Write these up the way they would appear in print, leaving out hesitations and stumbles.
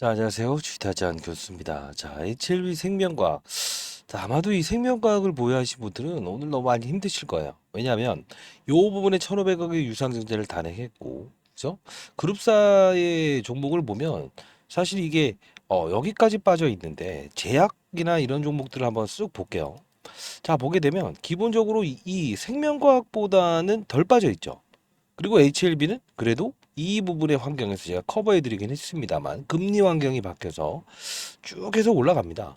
자, 안녕하세요. 주식타잔 교수입니다. 자, HLB 생명과학. 자, 아마도 이 생명과학을 보유하신 분들은 오늘 너무 많이 힘드실 거예요. 왜냐하면 요 부분에 1,500억의 유상증자를 단행했고, 그죠? 그룹사의 종목을 보면 사실 이게 여기까지 빠져 있는데 제약이나 이런 종목들을 한번 쓱 볼게요. 자, 보게 되면 기본적으로 이 생명과학보다는 덜 빠져 있죠. 그리고 HLB는 그래도 이 부분의 환경에서 제가 커버해 드리긴 했습니다만 금리 환경이 바뀌어서 쭉 해서 올라갑니다.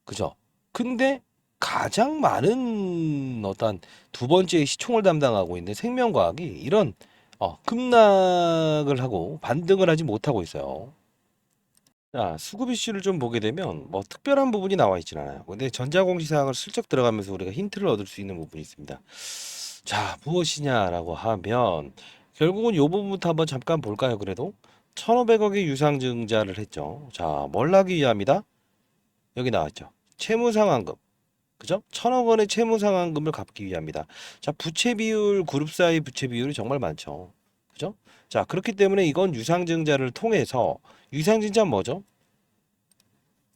그죠? 근데 가장 많은 어떤 두 번째 시총을 담당하고 있는 생명과학이 이런 급락을 하고 반등을 하지 못하고 있어요. 자, 수급 이슈를 좀 보게 되면 뭐 특별한 부분이 나와 있진 않아요. 근데 전자공시사항을 슬쩍 들어가면서 우리가 힌트를 얻을 수 있는 부분이 있습니다. 자, 무엇이냐라고 하면 결국은 이 부분부터 한번 잠깐 볼까요? 그래도 1,500억의 유상증자를 했죠. 자, 뭘 하기 위함이다? 여기 나왔죠. 채무상환금. 그죠? 1,000억 원의 채무상환금을 갚기 위함이다. 자, 부채 비율, 그룹사의 부채 비율이 정말 많죠. 그죠? 자, 그렇기 때문에 이건 유상증자를 통해서 유상증자 뭐죠?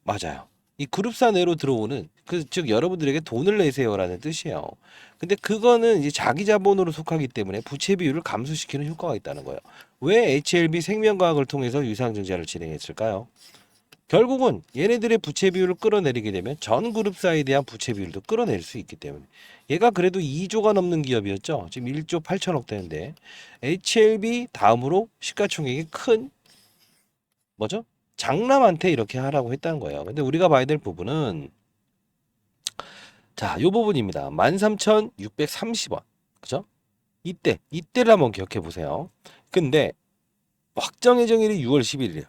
맞아요. 이 그룹사 내로 들어오는 즉 여러분들에게 돈을 내세요라는 뜻이에요. 근데 그거는 이제 자기 자본으로 속하기 때문에 부채 비율을 감소시키는 효과가 있다는 거예요. 왜 HLB 생명과학을 통해서 유상증자를 진행했을까요? 결국은 얘네들의 부채 비율을 끌어내리게 되면 전 그룹사에 대한 부채 비율도 끌어낼 수 있기 때문에 얘가 그래도 2조가 넘는 기업이었죠. 지금 1조 8천억 되는데 HLB 다음으로 시가총액이 큰 뭐죠? 장남한테 이렇게 하라고 했다는 거예요. 근데 우리가 봐야 될 부분은 자, 요 부분입니다. 13,630원. 그죠? 이때를 한번 기억해 보세요. 근데 확정 예정일이 6월 11일이에요.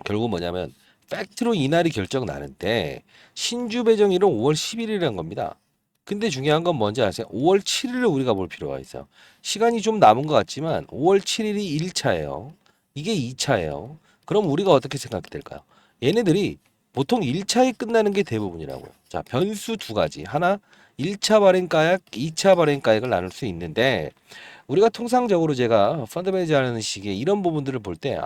결국 뭐냐면 팩트로 이날이 결정 나는데 신주 배정일은 5월 11일이라는 겁니다. 근데 중요한 건 뭔지 아세요? 5월 7일을 우리가 볼 필요가 있어요. 시간이 좀 남은 것 같지만 5월 7일이 1차예요. 이게 2차예요. 그럼 우리가 어떻게 생각이 될까요? 얘네들이 보통 1차에 끝나는 게 대부분이라고요. 자, 변수 두 가지. 하나, 1차 발행가액, 2차 발행가액을 나눌 수 있는데 우리가 통상적으로 제가 펀드 매니저 하는 시기에 이런 부분들을 볼 때,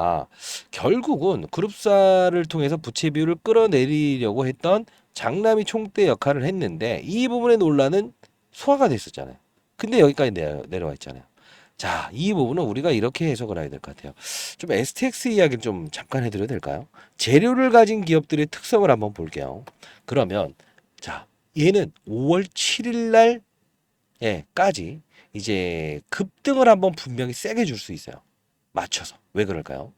결국은 그룹사를 통해서 부채 비율을 끌어내리려고 했던 장남이 총대 역할을 했는데, 이 부분의 논란은 소화가 됐었잖아요. 근데 여기까지 내려와 있잖아요. 자, 이 부분은 우리가 이렇게 해석을 해야 될 것 같아요. 좀 STX 이야기를 좀 잠깐 해드려도 될까요? 재료를 가진 기업들의 특성을 한번 볼게요. 그러면, 자, 얘는 5월 7일 날 예,까지 이제 급등을 한번 분명히 세게 줄 수 있어요. 맞춰서. 왜 그럴까요?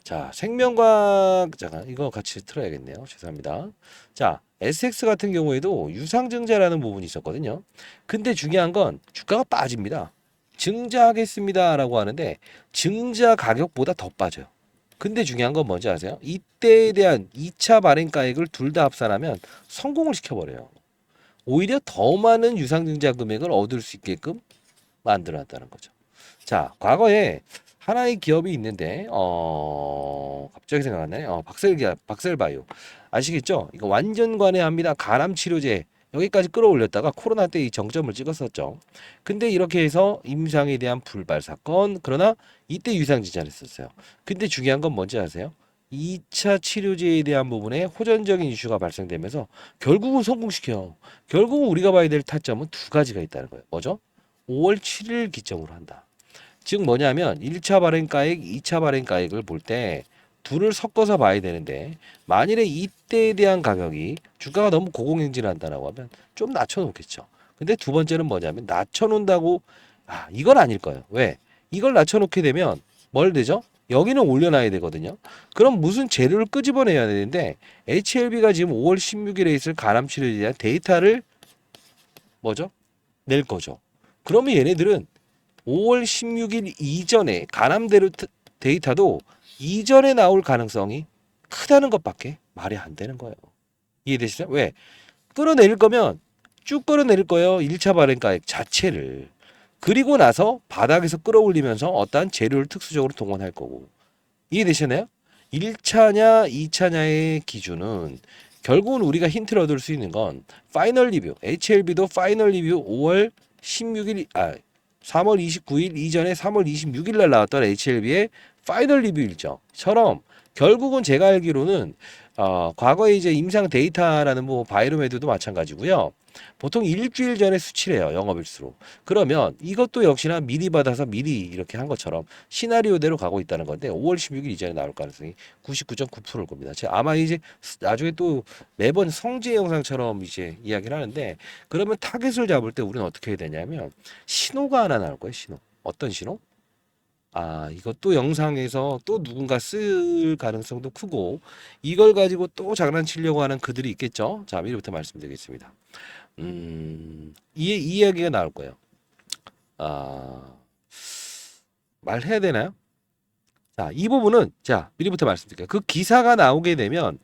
자, 생명과학 잠깐 이거 같이 틀어야겠네요. 죄송합니다. 자, SX 같은 경우에도 유상증자라는 부분이 있었거든요. 근데 중요한 건 주가가 빠집니다. 증자하겠습니다라고 하는데 증자 가격보다 더 빠져요. 근데 중요한 건 뭔지 아세요? 이때에 대한 2차 발행가액을 둘 다 합산하면 성공을 시켜버려요. 오히려 더 많은 유상증자 금액을 얻을 수 있게끔 만들어놨다는 거죠. 자, 과거에 하나의 기업이 있는데 갑자기 생각나네. 박셀바이오 아시겠죠? 이거 완전 관해합니다. 간암 치료제 여기까지 끌어올렸다가 코로나 때 이 정점을 찍었었죠. 근데 이렇게 해서 임상에 대한 불발 사건 그러나 이때 유상증자를 했었어요. 근데 중요한 건 뭔지 아세요? 2차 치료제에 대한 부분에 호전적인 이슈가 발생되면서 결국은 성공시켜. 결국은 우리가 봐야 될 타점은 두 가지가 있다는 거예요. 뭐죠? 5월 7일 기점으로 한다. 즉 뭐냐면 1차 발행가액, 2차 발행가액을 볼 때 둘을 섞어서 봐야 되는데 만일에 이때에 대한 가격이 주가가 너무 고공행진한다라고 하면 좀 낮춰놓겠죠. 근데 두 번째는 뭐냐면 낮춰놓는다고 이건 아닐 거예요. 왜? 이걸 낮춰놓게 되면 뭘 되죠? 여기는 올려놔야 되거든요. 그럼 무슨 재료를 끄집어내야 되는데 HLB가 지금 5월 16일에 있을 간암치료에 대한 데이터를 뭐죠? 낼 거죠. 그러면 얘네들은 5월 16일 이전에 가남대로 데이터도 이전에 나올 가능성이 크다는 것밖에 말이 안 되는 거예요. 이해되시죠? 왜? 끌어내릴 거면 쭉 끌어내릴 거예요. 1차 발행가액 자체를. 그리고 나서 바닥에서 끌어올리면서 어떠한 재료를 특수적으로 동원할 거고. 이해되시나요? 1차냐 2차냐의 기준은 결국은 우리가 힌트를 얻을 수 있는 건 파이널 리뷰, HLB도 파이널 리뷰 5월 16일 3월 29일 이전에 3월 26일 날 나왔던 HLB의 파이널 리뷰 일정처럼 결국은 제가 알기로는 과거에 이제 임상 데이터라는 뭐 바이로메드도 마찬가지고요. 보통 일주일 전에 수치를 해요. 영업일수로. 그러면 이것도 역시나 미리 받아서 미리 이렇게 한 것처럼 시나리오대로 가고 있다는 건데 5월 16일 이전에 나올 가능성이 99.9%일 겁니다. 제가 아마 이제 나중에 또 매번 성지 영상처럼 이제 이야기를 하는데 그러면 타겟을 잡을 때 우리는 어떻게 해야 되냐면 신호가 하나 나올 거예요. 신호. 어떤 신호? 이것도 영상에서 또 누군가 쓸 가능성도 크고 이걸 가지고 또 장난치려고 하는 그들이 있겠죠. 자, 미리부터 말씀드리겠습니다. 이 이야기가 나올 거예요. 아, 말해야 되나요? 자, 이 부분은 자, 미리부터 말씀드릴게요. 그 기사가 나오게 되면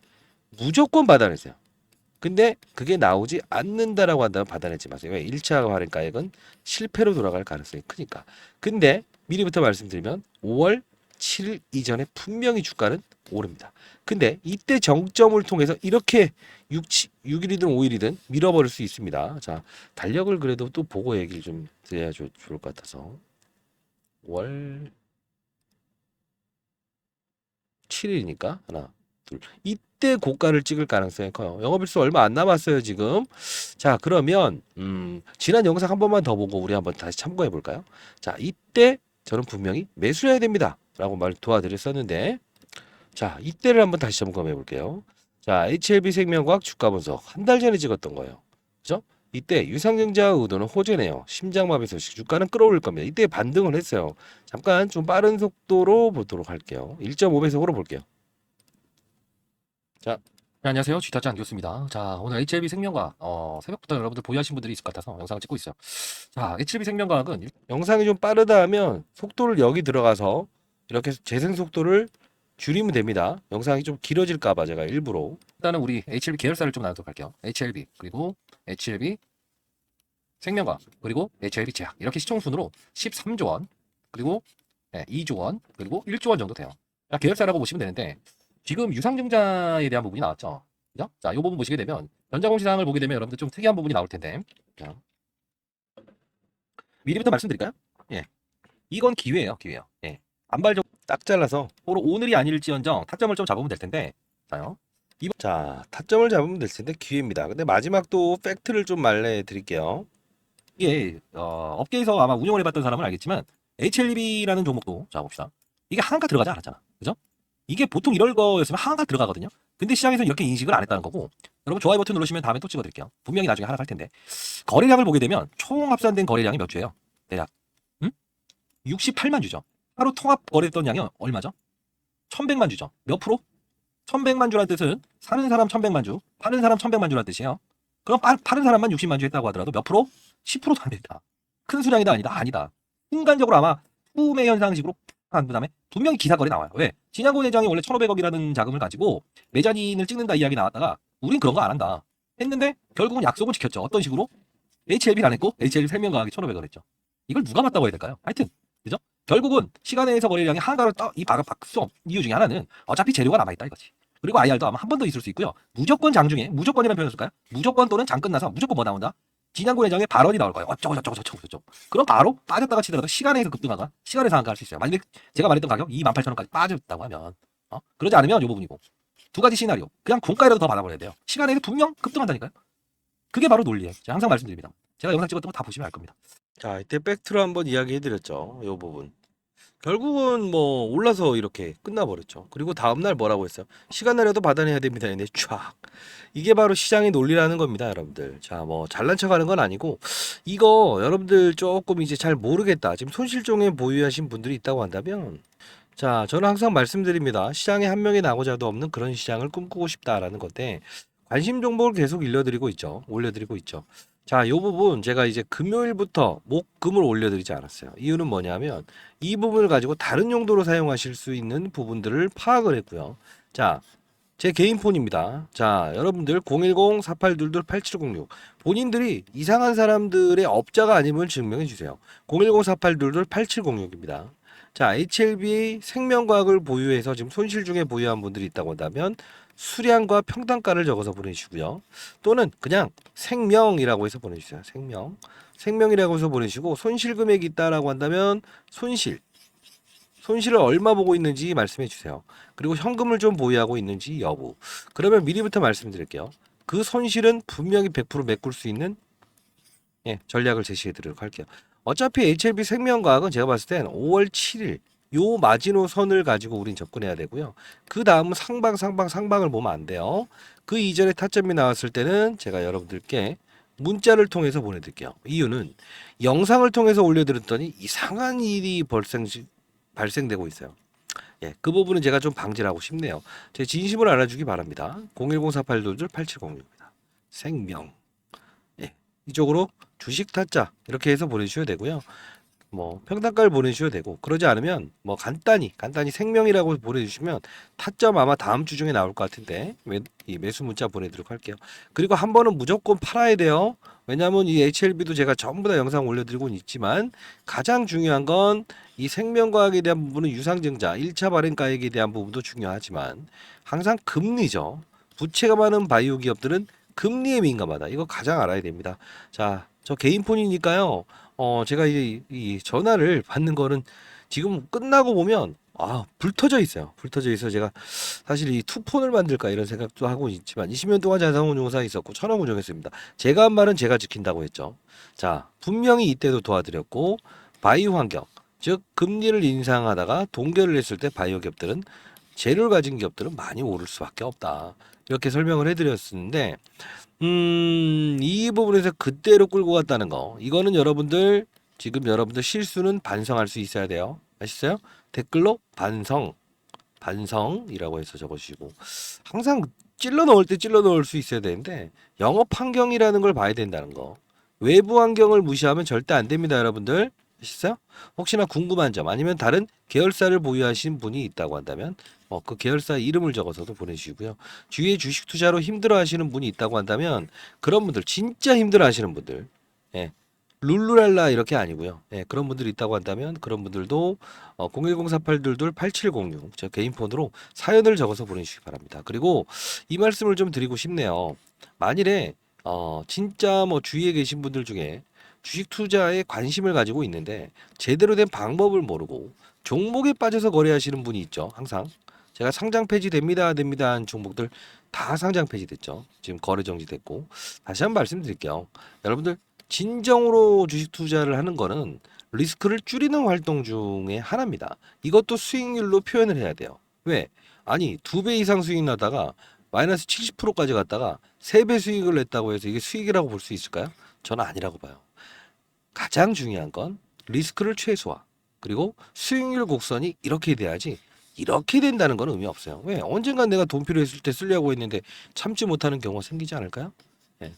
무조건 받아내세요. 근데 그게 나오지 않는다라고 한다면 받아내지 마세요. 왜? 1차 할인가액은 실패로 돌아갈 가능성이 크니까. 근데 미리부터 말씀드리면 5월 7일 이전에 분명히 주가는 오릅니다. 근데 이때 정점을 통해서 이렇게 6일이든 5일이든 밀어버릴 수 있습니다. 자, 달력을 그래도 또 보고 얘기를 좀 드려야 좋을 것 같아서 5월 7일이니까 하나 둘 이때 고가를 찍을 가능성이 커요. 영업일수 얼마 안 남았어요 지금. 자, 그러면 지난 영상 한 번만 더 보고 우리 한번 다시 참고해 볼까요? 자, 이때 저는 분명히 매수해야 됩니다 라고 말 도와드렸었는데 자, 이때를 한번 다시 점검해 볼게요. 자, HLB 생명과학 주가 분석 한 달 전에 찍었던 거예요. 그죠? 이때 유상증자 의도는 호재네요. 심장마비 소식 주가는 끌어올릴 겁니다. 이때 반등을 했어요. 잠깐 좀 빠른 속도로 보도록 할게요. 1.5배속으로 볼게요. 자, 네, 안녕하세요. 쥐타짜 안교수입니다. 자, 오늘 HLB 생명과학, 새벽부터 여러분들 보유하신 분들이 있을 것 같아서 영상을 찍고 있어요. 자, HLB 생명과학은 영상이 좀 빠르다 하면 속도를 여기 들어가서 이렇게 재생 속도를 줄이면 됩니다. 영상이 좀 길어질까 봐 제가 일부러. 일단은 우리 HLB 계열사를 좀 나누도록 할게요. HLB, 그리고 HLB 생명과학, 그리고 HLB 제약. 이렇게 시총순으로 13조 원, 그리고 2조 원, 그리고 1조 원 정도 돼요. 자, 계열사라고 보시면 되는데, 지금 유상증자에 대한 부분이 나왔죠. 그죠? 자, 이 부분 보시게 되면, 전자공시사항을 보게 되면 여러분들 좀 특이한 부분이 나올 텐데, 자, 미리부터 말씀드릴까요? 예. 이건 기회예요, 기회요. 예. 안발적으로 딱 잘라서 오늘이 아닐지언정 타점을 좀 잡으면 될 텐데, 자요. 자, 타점을 잡으면 될 텐데 기회입니다. 근데 마지막 또 팩트를 좀 말해 드릴게요. 이게 업계에서 아마 운영을 해봤던 사람은 알겠지만 HLB라는 종목도 자 봅시다. 이게 하한가 들어가지 않았잖아, 그죠? 이게 보통 이럴 거였으면 하한가 들어가거든요. 근데 시장에서 이렇게 인식을 안 했다는 거고, 여러분 좋아요 버튼 누르시면 다음에 또 찍어드릴게요. 분명히 나중에 하락할 텐데 거래량을 보게 되면 총 합산된 거래량이 몇 주예요? 대략 68만 주죠. 하루 통합 거래했던 양이 얼마죠? 1100만 주죠. 몇 프로? 1100만 주라는 뜻은 사는 사람 1100만 주, 파는 사람 1100만 주라는 뜻이에요. 그럼 파는 사람만 60만 주 했다고 하더라도 몇 프로? 10%도 안 된다. 큰 수량이다 아니다? 아니다. 순간적으로 아마 후매 현상식으로 한 다음에 분명히 기사 거래 나와요. 왜? 진양곤 회장이 원래 1,500억이라는 자금을 가지고 매자진을 찍는다 이야기 나왔다가 우린 그런 거 안 한다 했는데 결국은 약속은 지켰죠. 어떤 식으로? HLB를 안 했고 HLB 생명과학이 1,500억 했죠. 이걸 누가 맞다고 해야 될까요? 하여튼 그죠? 결국은 시간에서 거래량이 한가로 이 박을 박수 이유 중에 하나는 어차피 재료가 남아있다 이거지. 그리고 IR도 아마 한 번 더 있을 수 있고요. 무조건 장중에 무조건이라는 표현을 쓸까요? 무조건 또는 장 끝나서 무조건 뭐 나온다? 진양곤 회장의 발언이 나올 거예요. 어쩌고 저쩌고 저쩌고 저쩌고. 그럼 바로 빠졌다가 치더라도 시간에서 급등하거나 시간에서 한가할 수 있어요. 만약에 제가 말했던 가격 28,000원까지 빠졌다고 하면 그러지 않으면 이 부분이고 두 가지 시나리오. 그냥 공가이라도 더 받아버려야 돼요. 시간에서 분명 급등한다니까요. 그게 바로 논리예요. 제가 항상 말씀드립니다. 제가 영상 찍었던 거 다 보시면 알 겁니다. 자, 이때 팩트로 한번 이야기해 드렸죠. 이 부분. 결국은 뭐 올라서 이렇게 끝나버렸죠. 그리고 다음날 뭐라고 했어요? 시간 날려도 받아내야 됩니다. 근데 쫙. 이게 바로 시장의 논리라는 겁니다, 여러분들. 자, 뭐 잘난 척하는 건 아니고 이거 여러분들 조금 이제 잘 모르겠다. 지금 손실종에 보유하신 분들이 있다고 한다면 자, 저는 항상 말씀드립니다. 시장에 한 명이 나고자도 없는 그런 시장을 꿈꾸고 싶다라는 건데 관심 정보를 계속 올려드리고 있죠. 자, 이 부분 제가 이제 금요일부터 목금을 올려드리지 않았어요. 이유는 뭐냐면 이 부분을 가지고 다른 용도로 사용하실 수 있는 부분들을 파악을 했고요. 자, 제 개인 폰입니다. 자, 여러분들 010-4822-8706 본인들이 이상한 사람들의 업자가 아님을 증명해 주세요. 010-4822-8706입니다. 자, HLB 생명과학을 보유해서 지금 손실 중에 보유한 분들이 있다고 한다면 수량과 평단가를 적어서 보내주시고요. 또는 그냥 생명이라고 해서 보내주세요. 생명이라고 해서 보내시고 손실 금액이 있다라고 한다면 손실 손실을 얼마 보고 있는지 말씀해 주세요. 그리고 현금을 좀 보유하고 있는지 여부. 그러면 미리부터 말씀드릴게요. 그 손실은 분명히 100% 메꿀 수 있는 전략을 제시해 드리도록 할게요. 어차피 HLB 생명과학은 제가 봤을 땐 5월 7일 요 마지노선을 가지고 우린 접근해야 되고요. 그 다음은 상방을 보면 안 돼요. 그 이전에 타점이 나왔을 때는 제가 여러분들께 문자를 통해서 보내드릴게요. 이유는 영상을 통해서 올려드렸더니 이상한 일이 발생되고 있어요. 그 부분은 제가 좀 방지를 하고 싶네요. 제 진심을 알아주기 바랍니다. 01048228706입니다. 생명. 이쪽으로 주식 타짜 이렇게 해서 보내주셔야 되고요. 뭐 평단가를 보내주셔도 되고 그러지 않으면 뭐 간단히 생명이라고 보내주시면 타점 아마 다음 주 중에 나올 것 같은데 이 매수 문자 보내도록 할게요. 그리고 한 번은 무조건 팔아야 돼요. 왜냐하면 이 HLB도 제가 전부 다 영상 올려드리고는 있지만 가장 중요한 건 이 생명과학에 대한 부분은 유상증자 1차 발행가액에 대한 부분도 중요하지만 항상 금리죠. 부채가 많은 바이오 기업들은 금리에 민감하다. 이거 가장 알아야 됩니다. 자, 저 개인 폰이니까요. 제가 이 전화를 받는 거는 지금 끝나고 보면 불 터져 있어요. 불 터져 있어 제가 사실 이 투폰을 만들까 이런 생각도 하고 있지만 20년 동안 자산운용사 있었고 천억 운용했습니다. 제가 한 말은 제가 지킨다고 했죠. 자, 분명히 이때도 도와드렸고 바이오 환경, 즉 금리를 인상하다가 동결을 했을 때 바이오 기업들은 재료를 가진 기업들은 많이 오를 수밖에 없다. 이렇게 설명을 해드렸었는데 이 부분에서 그대로 끌고 갔다는 거. 이거는 여러분들 여러분들 실수는 반성할 수 있어야 돼요. 아시죠? 댓글로 반성이라고 해서 적어주시고 항상 찔러 넣을 때 찔러 넣을 수 있어야 되는데 영업 환경이라는 걸 봐야 된다는 거. 외부 환경을 무시하면 절대 안 됩니다, 여러분들. 아시죠? 혹시나 궁금한 점 아니면 다른 계열사를 보유하신 분이 있다고 한다면 그 계열사 이름을 적어서도 보내주시고요. 주위에 주식 투자로 힘들어하시는 분이 있다고 한다면 그런 분들 진짜 힘들어하시는 분들, 룰루랄라 이렇게 아니고요. 그런 분들이 있다고 한다면 그런 분들도 01048228706 저 개인 폰으로 사연을 적어서 보내주시기 바랍니다. 그리고 이 말씀을 좀 드리고 싶네요. 만일에 진짜 뭐 주위에 계신 분들 중에 주식 투자에 관심을 가지고 있는데 제대로 된 방법을 모르고 종목에 빠져서 거래하시는 분이 있죠. 항상 제가 상장 폐지됩니다 한 종목들 다 상장 폐지됐죠. 지금 거래 정지됐고 다시 한번 말씀드릴게요. 여러분들 진정으로 주식 투자를 하는 거는 리스크를 줄이는 활동 중에 하나입니다. 이것도 수익률로 표현을 해야 돼요. 왜? 아니 2배 이상 수익 나다가 마이너스 70%까지 갔다가 3배 수익을 냈다고 해서 이게 수익이라고 볼 수 있을까요? 저는 아니라고 봐요. 가장 중요한 건 리스크를 최소화 그리고 수익률 곡선이 이렇게 돼야지 이렇게 된다는 건 의미 없어요. 왜? 언젠간 내가 돈 필요했을 때 쓰려고 했는데 참지 못하는 경우가 생기지 않을까요?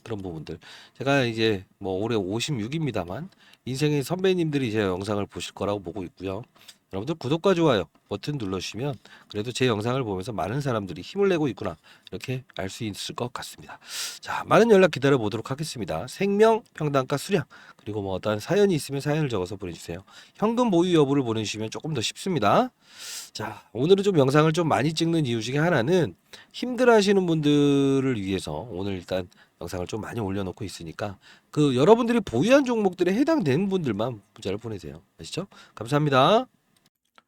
그런 부분들. 제가 이제 뭐 올해 56입니다만 인생의 선배님들이 제 영상을 보실 거라고 보고 있고요. 여러분들 구독과 좋아요 버튼 눌러주시면 그래도 제 영상을 보면서 많은 사람들이 힘을 내고 있구나 이렇게 알 수 있을 것 같습니다. 자, 많은 연락 기다려 보도록 하겠습니다. 생명, 평단가, 수량 그리고 뭐 어떤 사연이 있으면 사연을 적어서 보내주세요. 현금 보유 여부를 보내주시면 조금 더 쉽습니다. 자, 오늘은 좀 영상을 좀 많이 찍는 이유 중에 하나는 힘들어하시는 분들을 위해서 오늘 일단 영상을 좀 많이 올려놓고 있으니까 그 여러분들이 보유한 종목들에 해당되는 분들만 문자를 보내세요. 아시죠? 감사합니다.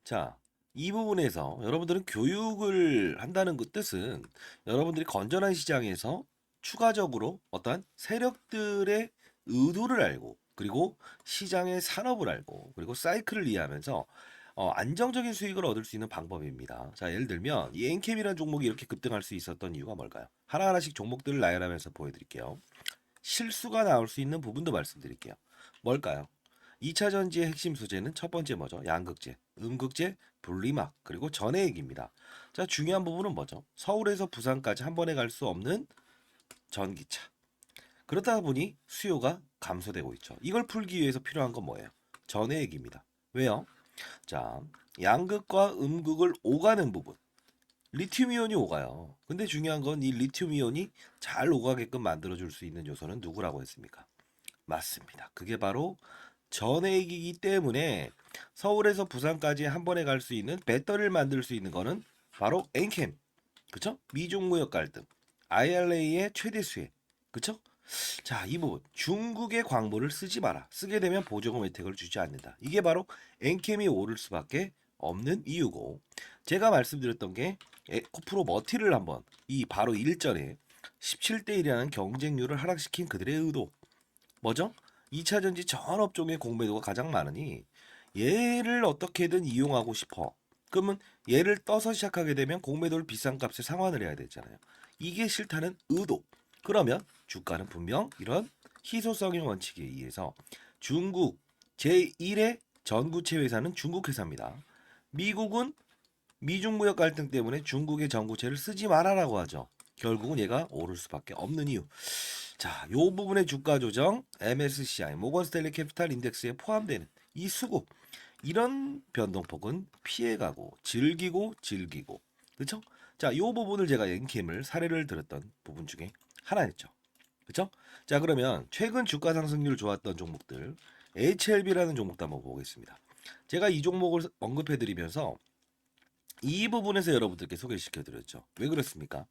자, 이 부분에서 여러분들은 교육을 한다는 그 뜻은 여러분들이 건전한 시장에서 추가적으로 어떠한 세력들의 의도를 알고 그리고 시장의 산업을 알고 그리고 사이클을 이해하면서 안정적인 수익을 얻을 수 있는 방법입니다. 자, 예를 들면 이 엔캠이라는 종목이 이렇게 급등할 수 있었던 이유가 뭘까요? 하나하나씩 종목들을 나열하면서 보여드릴게요. 실수가 나올 수 있는 부분도 말씀드릴게요. 뭘까요? 2차 전지의 핵심 소재는 첫 번째 뭐죠? 양극재, 음극재, 분리막, 그리고 전해액입니다. 자, 중요한 부분은 뭐죠? 서울에서 부산까지 한 번에 갈 수 없는 전기차. 그렇다 보니 수요가 감소되고 있죠. 이걸 풀기 위해서 필요한 건 뭐예요? 전해액입니다. 왜요? 자, 양극과 음극을 오가는 부분. 리튬 이온이 오가요. 근데 중요한 건 이 리튬 이온이 잘 오가게끔 만들어줄 수 있는 요소는 누구라고 했습니까? 맞습니다. 그게 바로 전해액이기 때문에 서울에서 부산까지 한 번에 갈 수 있는 배터리를 만들 수 있는 거는 바로 엔캠. 그쵸? 미중 무역 갈등, IRA의 최대 수혜. 그쵸? 자, 이 부분. 중국의 광물을 쓰지 마라. 쓰게 되면 보조금 혜택을 주지 않는다. 이게 바로 엔캠이 오를 수밖에 없는 이유고, 제가 말씀드렸던 게 에코프로 머티를 한번 이 바로 일전에 17대 1이라는 경쟁률을 하락시킨 그들의 의도 뭐죠? 2차 전지 전 업종의 공매도가 가장 많으니 얘를 어떻게든 이용하고 싶어. 그러면 얘를 떠서 시작하게 되면 공매도를 비싼 값에 상환을 해야 되잖아요. 이게 싫다는 의도. 그러면 주가는 분명 이런 희소성의 원칙에 의해서 중국 제1의 전구체 회사는 중국 회사입니다. 미국은 미중 무역 갈등 때문에 중국의 전구체를 쓰지 말아라고 하죠. 결국은 얘가 오를 수밖에 없는 이유. 자, 요 부분의 주가 조정 MSCI 모건 스탠리 캐피탈 인덱스에 포함되는 이 수급 이런 변동폭은 피해가고 즐기고 그렇죠? 자, 요 부분을 제가 엔캠을 사례를 들었던 부분 중에 하나였죠. 그렇죠? 자, 그러면 최근 주가 상승률 좋았던 종목들 HLB라는 종목도 한번 보겠습니다. 제가 이 종목을 언급해 드리면서 이 부분에서 여러분들께 소개시켜 드렸죠. 왜 그렇습니까?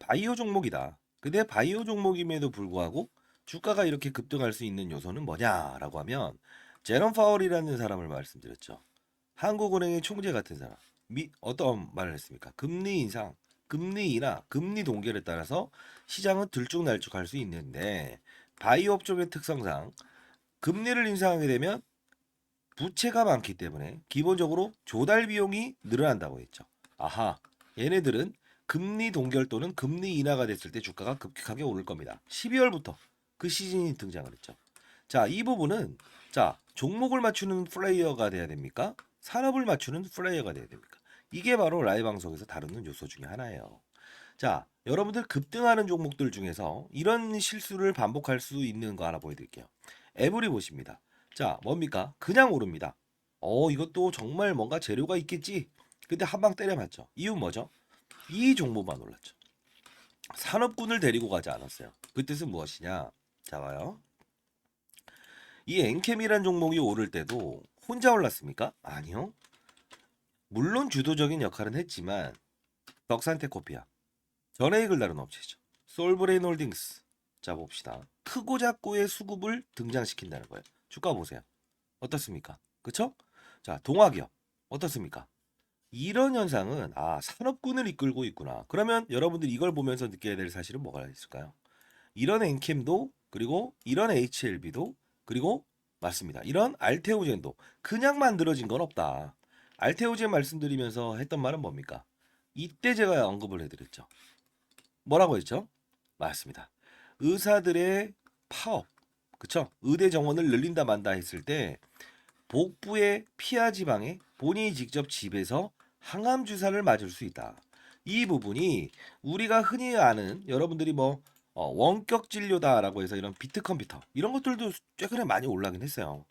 바이오 종목이다. 근데 바이오 종목임에도 불구하고 주가가 이렇게 급등할 수 있는 요소는 뭐냐라고 하면 제롬 파월이라는 사람을 말씀드렸죠. 한국은행의 총재 같은 사람. 어떤 말을 했습니까? 금리 인상, 금리 인하, 금리 동결에 따라서 시장은 들쭉날쭉할 수 있는데 바이오 업종의 특성상 금리를 인상하게 되면 부채가 많기 때문에 기본적으로 조달 비용이 늘어난다고 했죠. 아하, 얘네들은 금리 동결 또는 금리 인하가 됐을 때 주가가 급격하게 오를 겁니다. 12월부터 그 시즌이 등장을 했죠. 자, 이 부분은 자, 종목을 맞추는 플레이어가 돼야 됩니까? 산업을 맞추는 플레이어가 돼야 됩니까? 이게 바로 라이브 방송에서 다루는 요소 중에 하나예요. 자, 여러분들 급등하는 종목들 중에서 이런 실수를 반복할 수 있는 거 하나 보여드릴게요. 에브리 보십니다. 자, 뭡니까? 그냥 오릅니다. 이것도 정말 뭔가 재료가 있겠지. 근데 한 방 때려 맞죠. 이유 뭐죠? 이 종목만 올랐죠. 산업군을 데리고 가지 않았어요. 그 뜻은 무엇이냐? 자, 봐요. 이 엔캠이란 종목이 오를 때도 혼자 올랐습니까? 아니요. 물론 주도적인 역할은 했지만 덕산테코피아, 전해익을 다룬 업체죠. 솔브레인 홀딩스. 자, 봅시다. 크고 작고의 수급을 등장시킨다는 거예요. 주가 보세요. 어떻습니까? 그쵸? 자, 동화기업 어떻습니까? 이런 현상은 산업군을 이끌고 있구나. 그러면 여러분들 이걸 보면서 느껴야 될 사실은 뭐가 있을까요? 이런 엔캠도 그리고 이런 HLB도 그리고 맞습니다. 이런 알테오젠도 그냥 만들어진 건 없다. 알테오젠 말씀드리면서 했던 말은 뭡니까? 이때 제가 언급을 해드렸죠. 뭐라고 했죠? 맞습니다. 의사들의 파업, 그쵸? 의대 정원을 늘린다 만다 했을 때 복부의 피하 지방에 본인이 직접 집에서 항암 주사를 맞을 수 있다. 이 부분이 우리가 흔히 아는 여러분들이 원격 진료다라고 해서 이런 비트 컴퓨터 이런 것들도 최근에 많이 올라긴 했어요.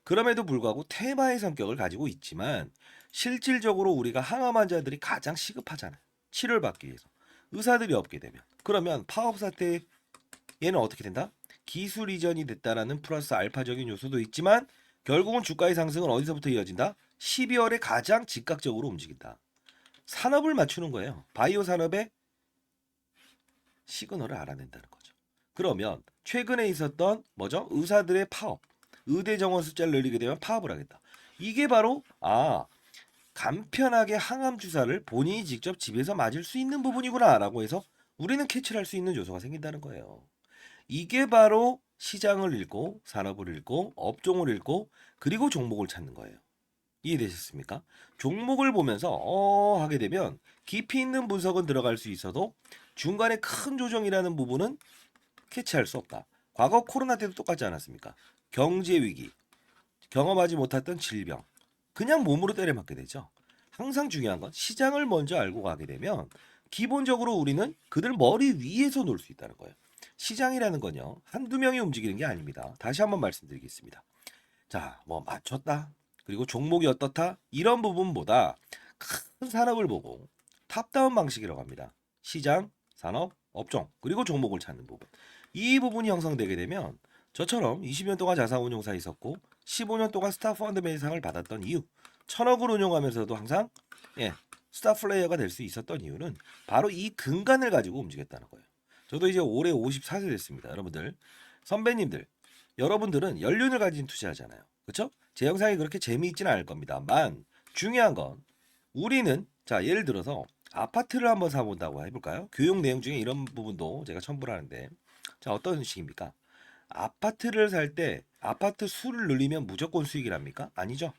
그럼에도 불구하고 테마의 성격을 가지고 있지만 실질적으로 우리가 항암 환자들이 가장 시급하잖아요. 치료를 받기 위해서. 의사들이 없게 되면. 그러면 파업 사태 얘는 어떻게 된다? 기술 이전이 됐다라는 플러스 알파적인 요소도 있지만 결국은 주가의 상승은 어디서부터 이어진다? 12월에 가장 즉각적으로 움직인다. 산업을 맞추는 거예요. 바이오 산업의 시그널을 알아낸다는 거죠. 그러면 최근에 있었던 뭐죠? 의사들의 파업, 의대 정원 숫자를 늘리게 되면 파업을 하겠다. 이게 바로 간편하게 항암 주사를 본인이 직접 집에서 맞을 수 있는 부분이구나라고 해서 우리는 캐치를 할 수 있는 요소가 생긴다는 거예요. 이게 바로 시장을 읽고 산업을 읽고 업종을 읽고 그리고 종목을 찾는 거예요. 이해되셨습니까? 종목을 보면서 하게 되면 깊이 있는 분석은 들어갈 수 있어도 중간에 큰 조정이라는 부분은 캐치할 수 없다. 과거 코로나 때도 똑같지 않았습니까? 경제 위기, 경험하지 못했던 질병, 그냥 몸으로 때려맞게 되죠. 항상 중요한 건 시장을 먼저 알고 가게 되면 기본적으로 우리는 그들 머리 위에서 놀 수 있다는 거예요. 시장이라는 건요, 한두 명이 움직이는 게 아닙니다. 다시 한번 말씀드리겠습니다. 자, 맞췄다. 그리고 종목이 어떻다. 이런 부분보다 큰 산업을 보고 탑다운 방식이라고 합니다. 시장, 산업, 업종, 그리고 종목을 찾는 부분. 이 부분이 형성되게 되면 저처럼 20년 동안 자산운용사 있었고 15년 동안 스타펀드 매상을 받았던 이유, 1000억을 운용하면서도 항상 스타 플레이어가 될 수 있었던 이유는 바로 이 근간을 가지고 움직였다는 거예요. 저도 이제 올해 54세 됐습니다. 여러분들, 선배님들, 여러분들은 연륜을 가진 투자하잖아요. 그렇죠? 제 영상이 그렇게 재미있지는 않을 겁니다만 중요한 건 우리는 자 예를 들어서 아파트를 한번 사본다고 해볼까요? 교육 내용 중에 이런 부분도 제가 첨부를 하는데 자 어떤 식입니까? 아파트를 살 때 아파트 수를 늘리면 무조건 수익이랍니까? 아니죠.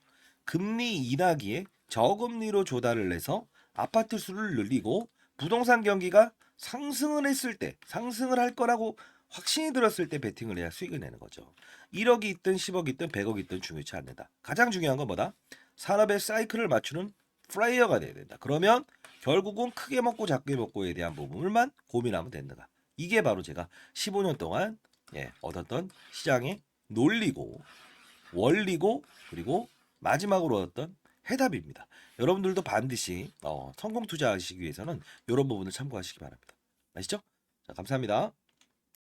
금리 인하기에 저금리로 조달을 해서 아파트 수를 늘리고 부동산 경기가 상승을 했을 때 상승을 할 거라고 확신이 들었을 때 베팅을 해야 수익을 내는 거죠. 1억이 있든 10억이 있든 100억이 있든 중요치 않는다. 가장 중요한 건 뭐다? 산업의 사이클을 맞추는 플레이어가 돼야 된다. 그러면 결국은 크게 먹고 작게 먹고에 대한 부분을만 고민하면 된다. 이게 바로 제가 15년 동안 얻었던 시장의 논리고 원리고 그리고 마지막으로 얻었던 해답입니다. 여러분들도 반드시 성공 투자하시기 위해서는 이런 부분을 참고하시기 바랍니다. 아시죠? 자, 감사합니다.